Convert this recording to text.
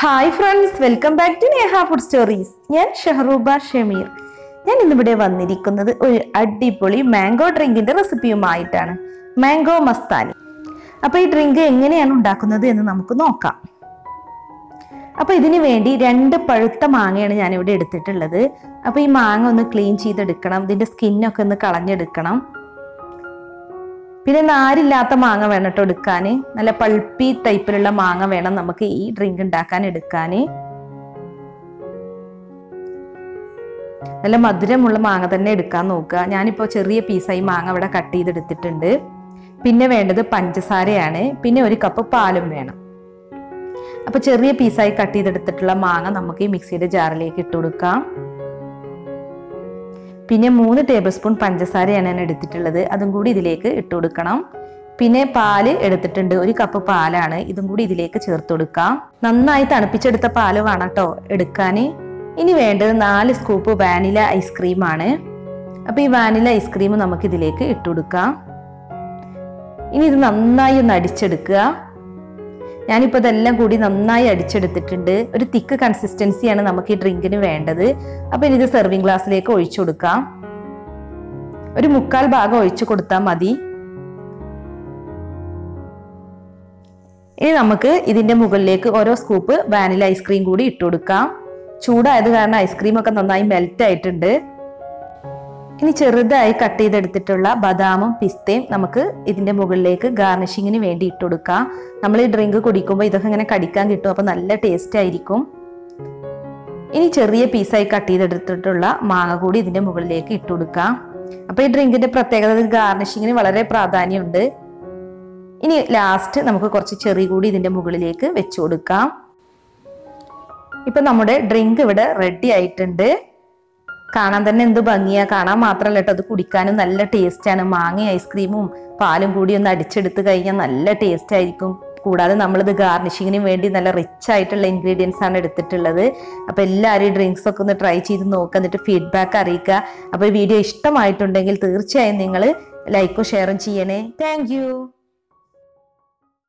Hi friends, welcome back to Neha food stories. ഞാൻ ഷഹറൂബ ഷമീർ. ഞാൻ ഇന്നിവിടെ വന്നിരിക്കുന്നത് ഒരു അടിപൊളി മാംഗോ ഡ്രിങ്കിന്റെ റെസിപ്പിയുമായിട്ടാണ്, മാംഗോ മസ്താനി. അപ്പൊ ഈ ഡ്രിങ്ക് എങ്ങനെയാണ് ഉണ്ടാക്കുന്നത് എന്ന് നമുക്ക് നോക്കാം. അപ്പൊ ഇതിനു വേണ്ടി 2 പഴുത്ത മാങ്ങയാണ് ഞാൻ ഇവിടെ എടുത്തിട്ടുള്ളത്. അപ്പൊ ഈ മാങ്ങ ഒന്ന് ക്ലീൻ ചെയ്തെടുക്കണം, ഇതിന്റെ സ്കിന്നൊക്കെ ഒന്ന് കളഞ്ഞെടുക്കണം. പിന്നെ നാരില്ലാത്ത മാങ്ങ വേണം കേട്ടോ എടുക്കാൻ. നല്ല പൾപ്പി ടൈപ്പിലുള്ള മാങ്ങ വേണം നമുക്ക് ഈ ഡ്രിങ്ക് ഉണ്ടാക്കാൻ എടുക്കാൻ. നല്ല മധുരമുള്ള മാങ്ങ തന്നെ എടുക്കാൻ നോക്കുക. ഞാനിപ്പോൾ ചെറിയ പീസായി മാങ്ങ ഇവിടെ കട്ട് ചെയ്തെടുത്തിട്ടുണ്ട്. പിന്നെ വേണ്ടത് പഞ്ചസാരയാണ്, പിന്നെ 1 കപ്പ് പാലും വേണം. അപ്പൊ ചെറിയ പീസായി കട്ട് ചെയ്തെടുത്തിട്ടുള്ള മാങ്ങ നമുക്ക് ഈ മിക്സിയുടെ ജാറിലേക്ക് ഇട്ട് കൊടുക്കാം. പിന്നെ 3 ടേബിൾ സ്പൂൺ പഞ്ചസാരയാണ് ഞാൻ എടുത്തിട്ടുള്ളത്, അതും കൂടി ഇതിലേക്ക് ഇട്ട് കൊടുക്കണം. പിന്നെ പാല് എടുത്തിട്ടുണ്ട്, 1 കപ്പ് പാലാണ്, ഇതും കൂടി ഇതിലേക്ക് ചേർത്ത് കൊടുക്കാം. നന്നായി തണുപ്പിച്ചെടുത്ത പാല് വേണം കേട്ടോ എടുക്കാൻ. ഇനി വേണ്ടത് 4 സ്കൂപ്പ് വാനില ഐസ്ക്രീമാണ്. അപ്പൊ ഈ വാനില ഐസ്ക്രീം നമുക്ക് ഇതിലേക്ക് ഇട്ട് കൊടുക്കാം. ഇനി ഇത് നന്നായി ഒന്ന് അടിച്ചെടുക്കുക. ഞാനിപ്പോൾ ഇതെല്ലാം കൂടി നന്നായി അടിച്ചെടുത്തിട്ടുണ്ട്. ഒരു തിക്ക് കൺസിസ്റ്റൻസിയാണ് നമുക്ക് ഈ ഡ്രിങ്കിന് വേണ്ടത്. അപ്പൊ ഇനി ഇത് സെർവിങ് ഗ്ലാസ്സിലേക്ക് ഒഴിച്ചു കൊടുക്കാം. ഒരു 1/4 ഭാഗം ഒഴിച്ചു കൊടുത്താൽ മതി. ഇനി നമുക്ക് ഇതിന്റെ മുകളിലേക്ക് ഓരോ സ്കൂപ്പ് വാനില ഐസ്ക്രീം കൂടി ഇട്ട് കൊടുക്കാം. ചൂടായത് കാരണം ഐസ്ക്രീം ഒക്കെ നന്നായി മെൽറ്റ് ആയിട്ടുണ്ട്. ഇനി ചെറുതായി കട്ട് ചെയ്തെടുത്തിട്ടുള്ള ബദാമും പിസ്തയും നമുക്ക് ഇതിന്റെ മുകളിലേക്ക് ഗാർണിഷിങ്ങിന് വേണ്ടി ഇട്ട് കൊടുക്കാം. നമ്മൾ ഈ ഡ്രിങ്ക് കുടിക്കുമ്പോൾ ഇതൊക്കെ ഇങ്ങനെ കടിക്കാൻ കിട്ടും, അപ്പൊ നല്ല ടേസ്റ്റ് ആയിരിക്കും. ഇനി ചെറിയ പീസായി കട്ട് ചെയ്തെടുത്തിട്ടുള്ള മാങ്ങ കൂടി ഇതിന്റെ മുകളിലേക്ക് ഇട്ട് കൊടുക്കാം. അപ്പൊ ഈ ഡ്രിങ്കിന്റെ പ്രത്യേകത ഗാർണിഷിങ്ങിന് വളരെ പ്രാധാന്യമുണ്ട്. ഇനി ലാസ്റ്റ് നമുക്ക് കുറച്ച് ചെറി കൂടി ഇതിന്റെ മുകളിലേക്ക് വെച്ചു കൊടുക്കാം. ഇപ്പൊ നമ്മുടെ ഡ്രിങ്ക് ഇവിടെ റെഡി ആയിട്ടുണ്ട്. കാണാൻ തന്നെ എന്ത് ഭംഗിയാ, കാണാൻ മാത്രമല്ല കേട്ടോ, അത് കുടിക്കാനും നല്ല ടേസ്റ്റ് ആണ്. മാങ്ങ ഐസ്ക്രീമും പാലും കൂടി ഒന്ന് അടിച്ചെടുത്ത് കഴിഞ്ഞാൽ നല്ല ടേസ്റ്റ് ആയിരിക്കും. കൂടാതെ നമ്മളിത് ഗാർണിഷിങ്ങിന് വേണ്ടി നല്ല റിച്ച് ആയിട്ടുള്ള ഇൻഗ്രീഡിയൻസ് ആണ് എടുത്തിട്ടുള്ളത്. അപ്പൊ എല്ലാവരും ഡ്രിങ്ക്സ് ഒക്കെ ഒന്ന് ട്രൈ ചെയ്ത് നോക്കുക, എന്നിട്ട് ഫീഡ്ബാക്ക് അറിയിക്കുക. അപ്പൊ ഈ വീഡിയോ ഇഷ്ടമായിട്ടുണ്ടെങ്കിൽ തീർച്ചയായും നിങ്ങൾ ലൈക്കും ഷെയറും ചെയ്യണേ. താങ്ക്